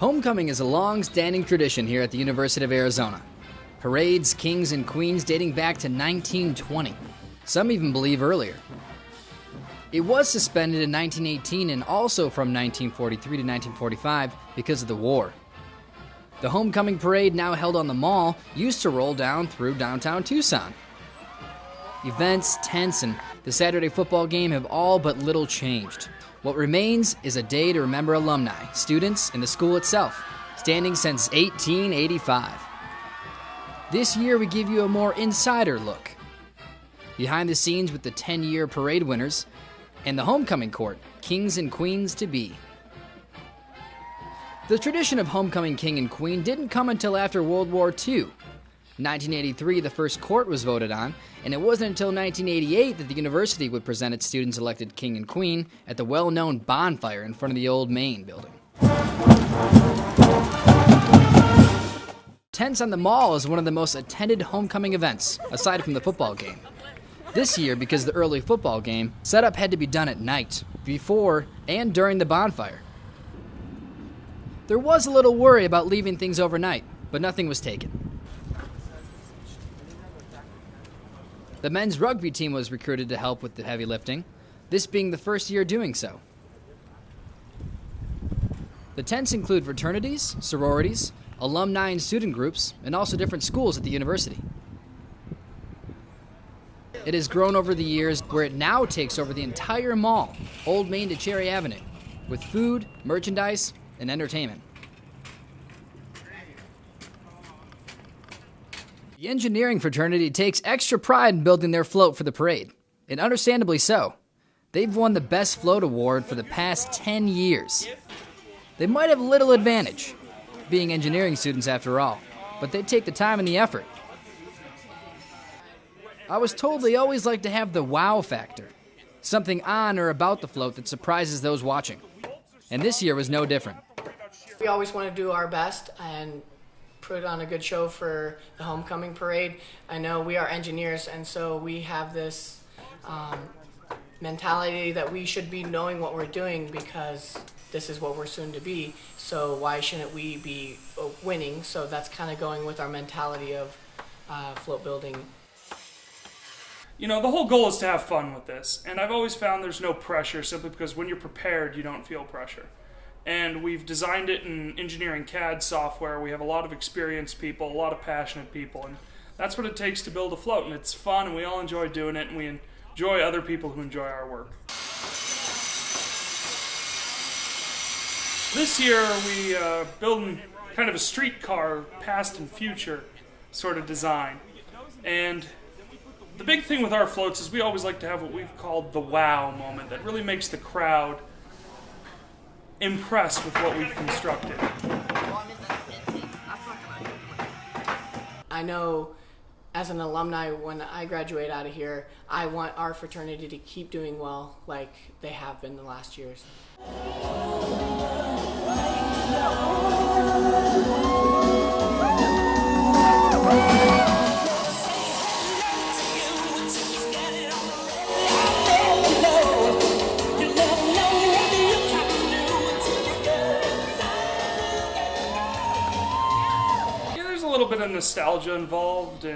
Homecoming is a long-standing tradition here at the University of Arizona. Parades, kings, and queens dating back to 1920. Some even believe earlier. It was suspended in 1918 and also from 1943 to 1945 because of the war. The Homecoming Parade, now held on the Mall, used to roll down through downtown Tucson. Events, tents, and the Saturday football game have all but little changed. What remains is a day to remember alumni, students, and the school itself, standing since 1885. This year we give you a more insider look. Behind the scenes with the 10-year parade winners and the homecoming court, kings and queens to be. The tradition of homecoming king and queen didn't come until after World War II. In 1983, the first court was voted on, and it wasn't until 1988 that the university would present its students elected king and queen at the well-known bonfire in front of the old main building. Tents on the Mall is one of the most attended homecoming events, aside from the football game. This year, because the early football game, setup had to be done at night, before and during the bonfire. There was a little worry about leaving things overnight, but nothing was taken. The men's rugby team was recruited to help with the heavy lifting, this being the first year doing so. The tents include fraternities, sororities, alumni and student groups, and also different schools at the university. It has grown over the years, where it now takes over the entire mall, Old Main to Cherry Avenue, with food, merchandise, and entertainment. The engineering fraternity takes extra pride in building their float for the parade, and understandably so. They've won the Best Float Award for the past 10 years. They might have little advantage, being engineering students after all, but they take the time and the effort. I was told they always like to have the wow factor, something on or about the float that surprises those watching, and this year was no different. We always want to do our best and put on a good show for the homecoming parade. I know we are engineers, and so we have this mentality that we should be knowing what we're doing because this is what we're soon to be, so why shouldn't we be winning? So that's kind of going with our mentality of float building. You know, the whole goal is to have fun with this, and I've always found there's no pressure simply because when you're prepared, you don't feel pressure. And we've designed it in engineering CAD software. We have a lot of experienced people, a lot of passionate people, and that's what it takes to build a float, and it's fun, and we all enjoy doing it, and we enjoy other people who enjoy our work. This year, we built kind of a streetcar past and future sort of design, and the big thing with our floats is we always like to have what we've called the wow moment that really makes the crowd impressed with what we've constructed. I know as an alumni, when I graduate out of here, I want our fraternity to keep doing well like they have been the last years. A little bit of nostalgia involved,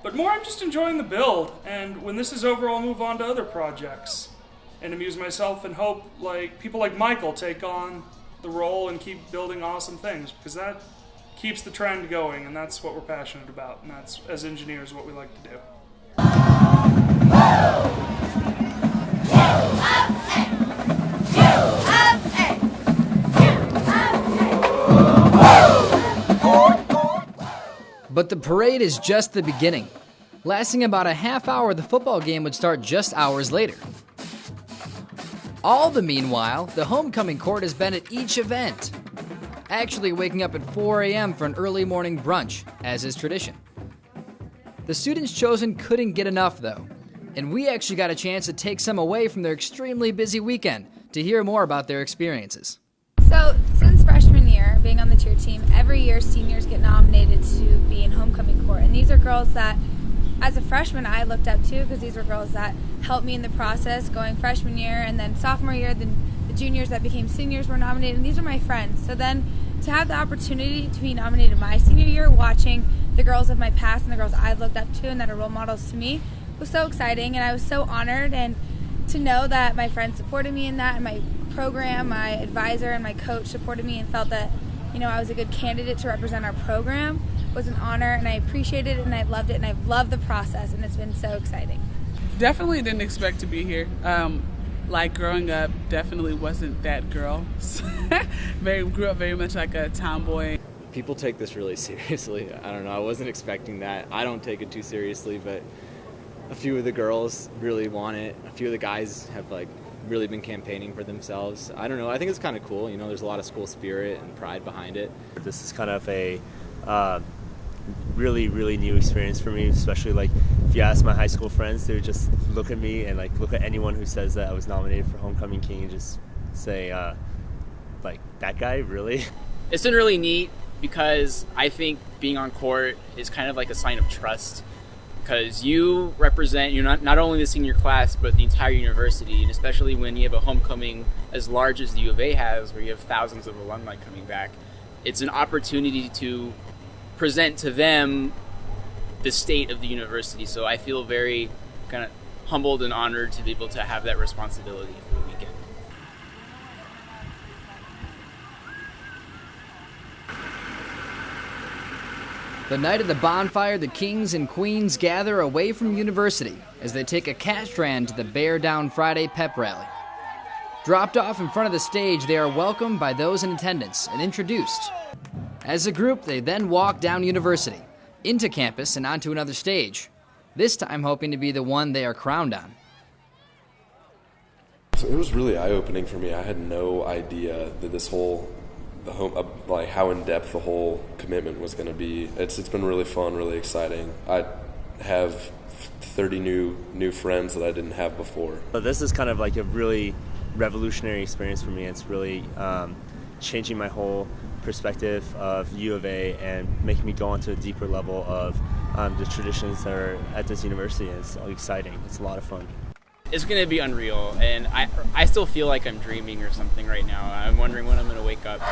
but more I'm just enjoying the build, and when this is over I'll move on to other projects and amuse myself and hope people like Michael take on the role and keep building awesome things, because that keeps the trend going, and that's what we're passionate about, and that's, as engineers, what we like to do. But the parade is just the beginning. Lasting about a half hour, the football game would start just hours later. All the meanwhile, the homecoming court has been at each event, actually waking up at 4 a.m. for an early morning brunch, as is tradition. The students chosen couldn't get enough, though, and we actually got a chance to take some away from their extremely busy weekend to hear more about their experiences. So, since freshman year, being on the cheer team, every year seniors get nominated to be in homecoming court. And these are girls that, as a freshman, I looked up to, because these were girls that helped me in the process going freshman year, and then sophomore year, the juniors that became seniors were nominated, and these are my friends. So then to have the opportunity to be nominated my senior year, watching the girls of my past and the girls I've looked up to and that are role models to me, was so exciting, and I was so honored. And to know that my friends supported me in that, and my program, my advisor, and my coach supported me and felt that, you know, I was a good candidate to represent our program was an honor, and I appreciated it, and I loved it, and I've loved the process, and it's been so exciting. Definitely didn't expect to be here. Like growing up, definitely wasn't that girl. Grew up very much like a tomboy. People take this really seriously. I don't know, I wasn't expecting that. I don't take it too seriously, but a few of the girls really want it. A few of the guys have really been campaigning for themselves. I don't know, I think it's kind of cool. You know, there's a lot of school spirit and pride behind it. This is kind of a really, really new experience for me, especially if you ask my high school friends, they would just look at me and look at anyone who says that I was nominated for Homecoming King and just say, that guy, really? It's been really neat because I think being on court is kind of like a sign of trust, because you represent not only the senior class but the entire university, and especially when you have a homecoming as large as the U of A has, where you have thousands of alumni coming back, it's an opportunity to present to them the state of the university. So I feel very kind of humbled and honored to be able to have that responsibility for the weekend. The night of the bonfire, the kings and queens gather away from university as they take a cash strand to the Bear Down Friday pep rally. Dropped off in front of the stage, they are welcomed by those in attendance and introduced. As a group, they then walk down University, into campus and onto another stage, this time hoping to be the one they are crowned on. So it was really eye-opening for me. I had no idea that how in-depth the whole commitment was going to be. It's been really fun, really exciting. I have 30 new friends that I didn't have before. But this is kind of a really revolutionary experience for me. It's really changing my whole perspective of U of A and making me go onto a deeper level of the traditions that are at this university. And it's exciting. It's a lot of fun. It's going to be unreal, and I still feel like I'm dreaming or something right now. I'm wondering when I'm going to wake up. 2012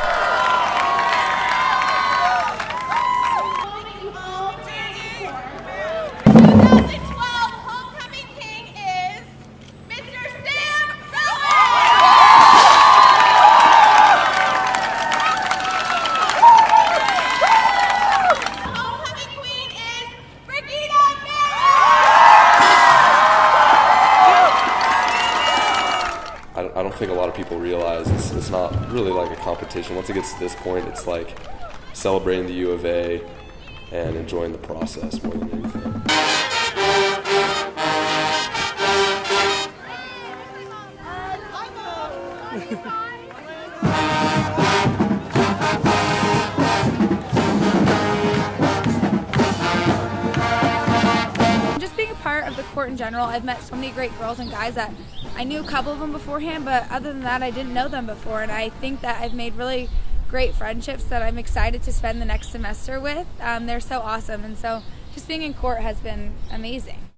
Homecoming King is Mr. Sam Homecoming Queen is Brigitte I don't think a lot of people realize it's not really like a competition. Once it gets to this point, it's like celebrating the U of A and enjoying the process more than anything. Just being a part of the court in general, I've met so many great girls and guys that I knew a couple of them beforehand, but other than that, I didn't know them before, and I think that I've made really great friendships that I'm excited to spend the next semester with. They're so awesome, and so just being in court has been amazing.